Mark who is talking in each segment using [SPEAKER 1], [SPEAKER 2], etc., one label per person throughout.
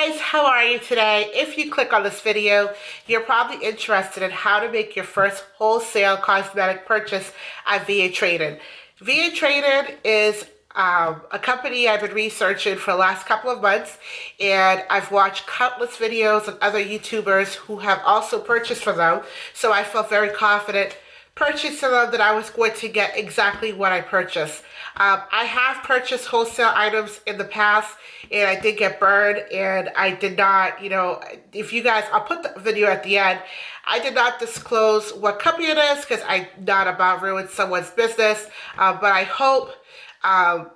[SPEAKER 1] guys, how are you today? If you click on this video, you're probably interested in how to make your first wholesale cosmetic purchase at VA Trade-In. VA Trade-In is a company I've been researching for the last couple of months, and I've watched countless videos of other YouTubers who have also purchased from them, so I felt very confident purchasing them that I was going to get exactly what I purchased. I have purchased wholesale items in the past, and I did get burned, and I did not, if you guys, I'll put the video at the end. I did not disclose what company it is because I'm not about ruining someone's business, but I hope, I'm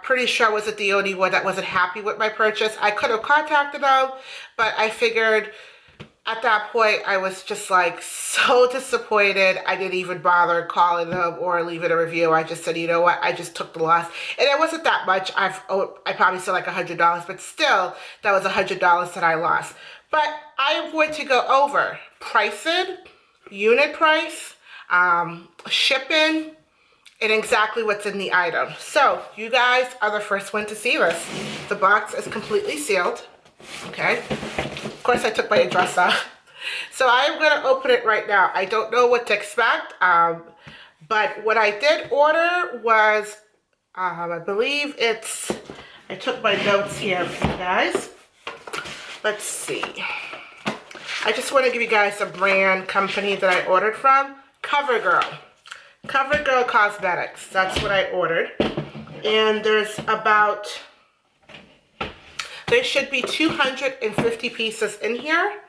[SPEAKER 1] pretty sure I wasn't the only one that wasn't happy with my purchase. I could have contacted them, but I figured at that point, I was just like so disappointed. I didn't even bother calling them or leaving a review. I just said, you know what? I just took the loss. And it wasn't that much. I probably said like $100, but still, that was $100 that I lost. But I am going to go over pricing, unit price, shipping, and exactly what's in the item. So you guys are the first one to see this. The box is completely sealed. Okay. Of course, I took my address off. So I'm going to open it right now. I don't know what to expect, but what I did order was, I believe I took my notes here for you guys. Let's see. I just want to give you guys a brand company that I ordered from. CoverGirl. CoverGirl Cosmetics. That's what I ordered. And there should be 250 pieces in here.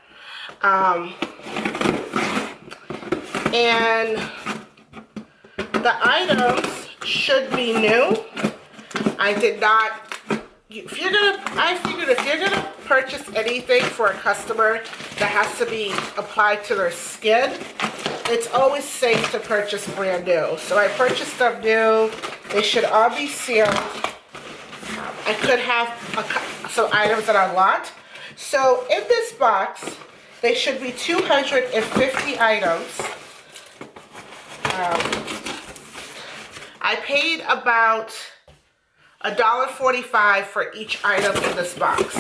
[SPEAKER 1] And the items should be new. I figured if you're gonna purchase anything for a customer that has to be applied to their skin, it's always safe to purchase brand new. So I purchased them new. They should all be sealed. I could have some items that are locked. So in this box, they should be 250 items. I paid about $1.45 for each item in this box.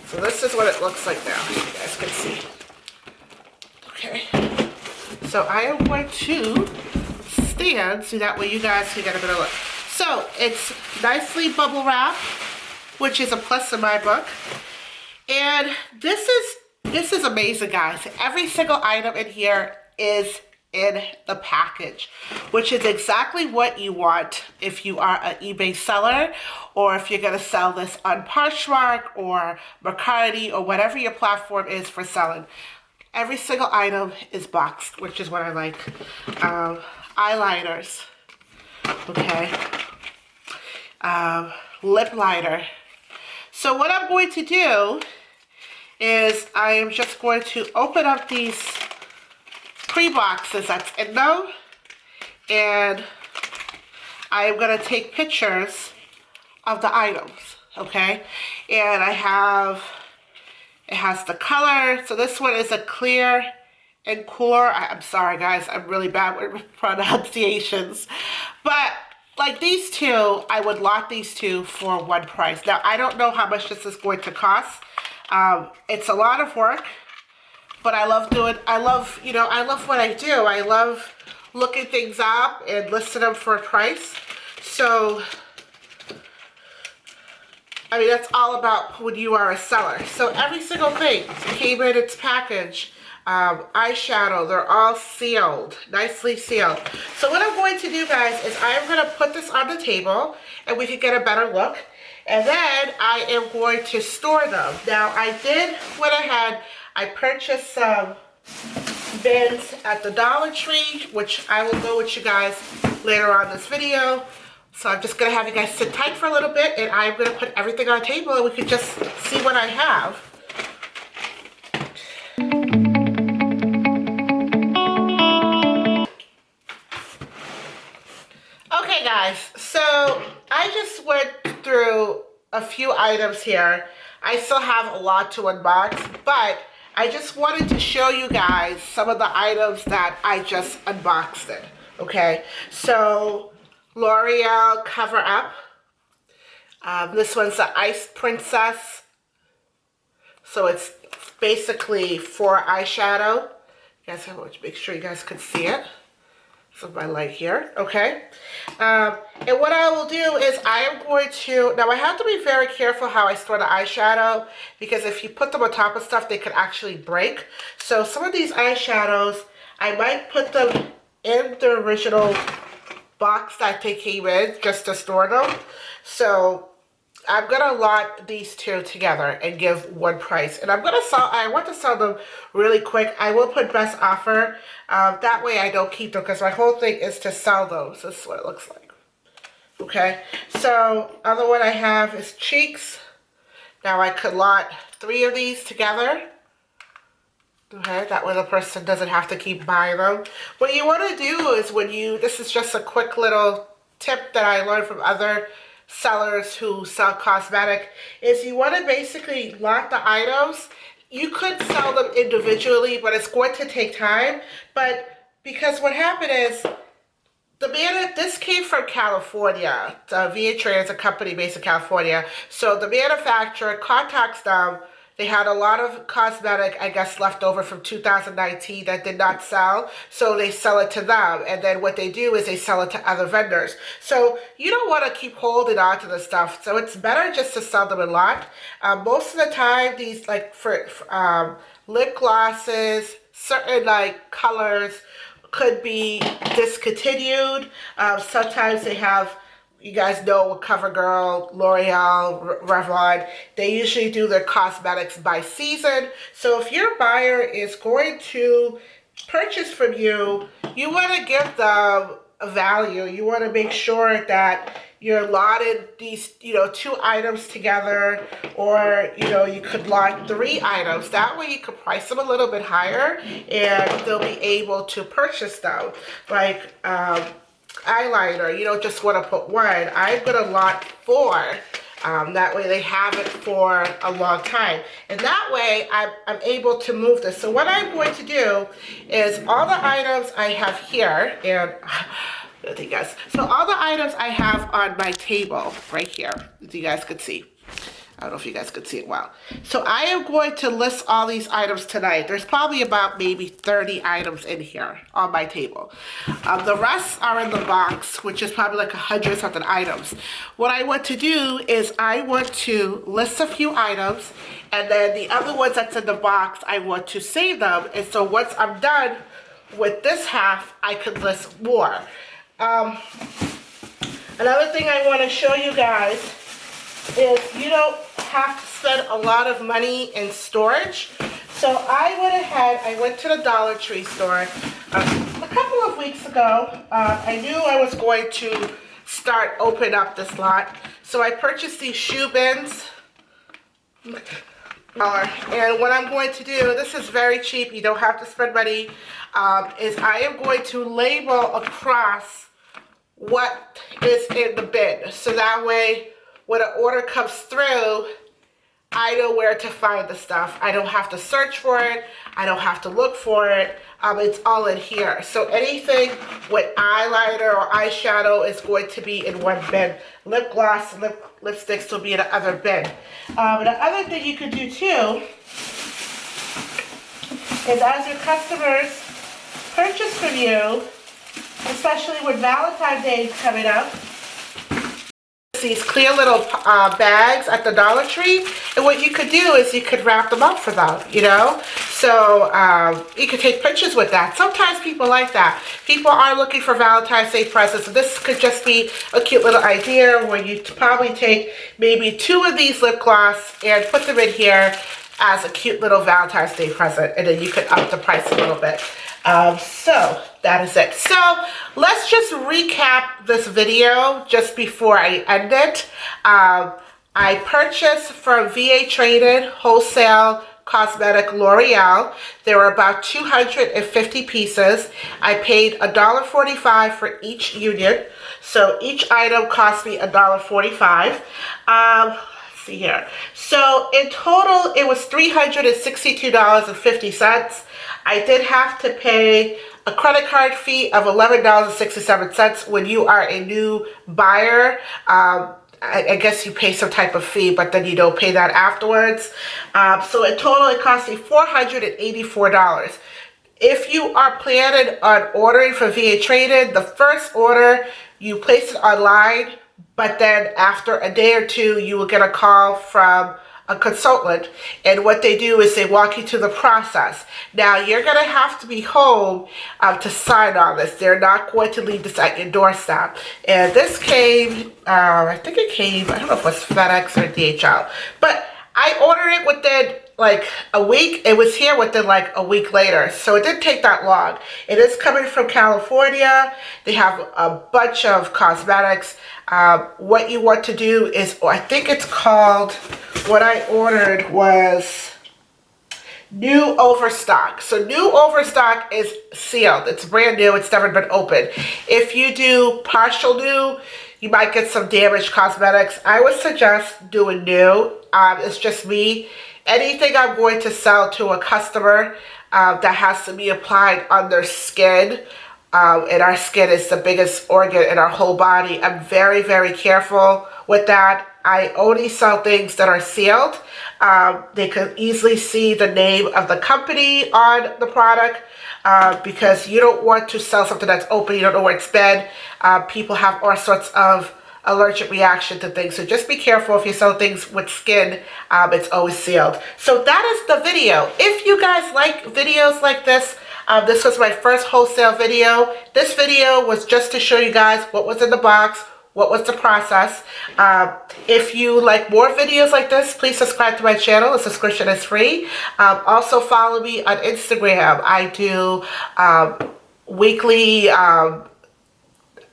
[SPEAKER 1] So this is what it looks like now, you guys can see. Okay. So I am going to stand so that way you guys can get a better look. So it's nicely bubble wrapped, which is a plus in my book. And this is amazing, guys. Every single item in here is in the package, which is exactly what you want if you are an eBay seller, or if you're going to sell this on Poshmark or Mercari or whatever your platform is for selling. Every single item is boxed, which is what I like. Eyeliners. Okay. Lip liner. So what I'm going to do is I am just going to open up these pre-boxes that's in them, and I am going to take pictures of the items, okay? And it has the color. So this one is a clear and cooler. I'm sorry guys, I'm really bad with pronunciations, but like these two, I would lock these two for one price. Now, I don't know how much this is going to cost. It's a lot of work, but I love what I do. I love looking things up and listing them for a price. So, I mean, that's all about when you are a seller. So every single thing came in its package. Eyeshadow, they're all sealed, nicely sealed. So what I'm going to do, guys, is I'm going to put this on the table and we can get a better look. And then I am going to store them. Now, went ahead, I purchased some bins at the Dollar Tree, which I will go with you guys later on this video. So I'm just going to have you guys sit tight for a little bit, and I'm going to put everything on the table and we can just see what I have. Okay guys, so I just went through a few items here. I still have a lot to unbox, but I just wanted to show you guys some of the items that I just unboxed it, okay? So L'Oreal Cover Up. This one's the Ice Princess So it's basically for eyeshadow. You guys have to make sure you guys can see it. So my light here, okay? And what I will do is I am going to, now I have to be very careful how I store the eyeshadow, because if you put them on top of stuff, they could actually break. So some of these eyeshadows, I might put them in the original box that they came in just to store them. So I'm gonna lot these two together and give one price, and I want to sell them really quick. I will put best offer. That way I don't keep them, because my whole thing is to sell those. This is what it looks like. Okay, so other one I have is cheeks. Now I could lot 3 of these together. Okay, that way the person doesn't have to keep buying them. What you want to do is this is just a quick little tip that I learned from other sellers who sell cosmetic, is you want to basically lot the items. You could sell them individually, but it's going to take time. But because what happened is, this came from California. VA Trade is a company based in California. So the manufacturer contacts them. They had a lot of cosmetic, I guess, left over from 2019 that did not sell. So they sell it to them. And then what they do is they sell it to other vendors. So you don't want to keep holding on to the stuff. So it's better just to sell them a lot. Most of the time, these, like for lip glosses, certain like colors could be discontinued. Sometimes they have, you guys know, CoverGirl, L'Oreal, Revlon, they usually do their cosmetics by season. So if your buyer is going to purchase from you, you want to give them a value. You want to make sure that you're lotted these, 2 items together, or, you could lot 3 items. That way you could price them a little bit higher and they'll be able to purchase them. Like, eyeliner, you don't just want to put 1. I'm going to lot 4. That way they have it for a long time. And that way I'm able to move this. So what I'm going to do is all the items I have here, and so all the items I have on my table right here, as you guys could see. I don't know if you guys could see it well. So I am going to list all these items tonight. There's probably about maybe 30 items in here on my table. The rest are in the box, which is probably like 100 something items. What I want to do is I want to list a few items, and then the other ones that's in the box, I want to save them. And so once I'm done with this half, I could list more. Another thing I want to show you guys is you don't have to spend a lot of money in storage. So I went to the Dollar Tree store a couple of weeks ago. I knew I was going to start opening up this lot. So I purchased these shoe bins. And what I'm going to do, this is very cheap, you don't have to spend money, is I am going to label across what is in the bin. So that way, when an order comes through, I know where to find the stuff. I don't have to search for it. I don't have to look for it. It's all in here. So anything with eyeliner or eyeshadow is going to be in one bin. Lip gloss and lipsticks will be in another bin. The other thing you could do too is, as your customers purchase from you, especially with Valentine's Day is coming up, these clear little bags at the Dollar Tree, and what you could do is you could wrap them up for them, so you could take pictures with that. Sometimes people like that. People are looking for Valentine's Day presents, and this could just be a cute little idea where you probably take maybe 2 of these lip gloss and put them in here as a cute little Valentine's Day present, and then you could up the price a little bit. So that is it. So let's just recap this video just before I end it. I purchased from VA Traded Wholesale Cosmetic L'Oreal. There were about 250 pieces. I paid $1.45 for each unit. So each item cost me $1.45. Let's see here. So in total, it was $362.50. I did have to pay a credit card fee of $11.67 when you are a new buyer. I guess you pay some type of fee, but then you don't pay that afterwards. So in total, it cost me $484. If you are planning on ordering from VA Trade-In, the first order, you place it online, but then after a day or two, you will get a call from a consultant, and what they do is they walk you through the process. Now, you're going to have to be home to sign on this. They're not going to leave this at your doorstep. And this came, I think it came, I don't know if it was FedEx or DHL, but I ordered it within like a week. It was here within like a week later, so it didn't take that long. It is coming from California. They have a bunch of cosmetics. What you want to do is, I think it's called, what I ordered was new overstock. So new overstock is sealed. It's brand new. It's never been opened. If you do partial new, you might get some damaged cosmetics. I would suggest doing new. It's just me. Anything I'm going to sell to a customer that has to be applied on their skin, and our skin is the biggest organ in our whole body, I'm very, very careful with that. I only sell things that are sealed. They can easily see the name of the company on the product, because you don't want to sell something that's open, you don't know where it's been. People have all sorts of allergic reaction to things, so just be careful. If you sell things with skin, it's always sealed. So that is the video. If you guys like videos like this, this was my first wholesale video. This video was just to show you guys what was in the box, what was the process. If you like more videos like this, please subscribe to my channel. The subscription is free. Also follow me on Instagram. I do weekly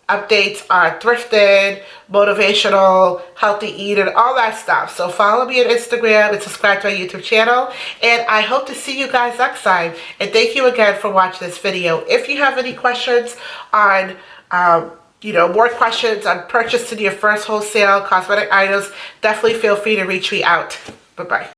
[SPEAKER 1] updates on thrifting, motivational, healthy eating, all that stuff. So follow me on Instagram and subscribe to my YouTube channel. And I hope to see you guys next time. And thank you again for watching this video. If you have any questions on more questions on purchasing your first wholesale cosmetic items, definitely feel free to reach me out. Bye-bye.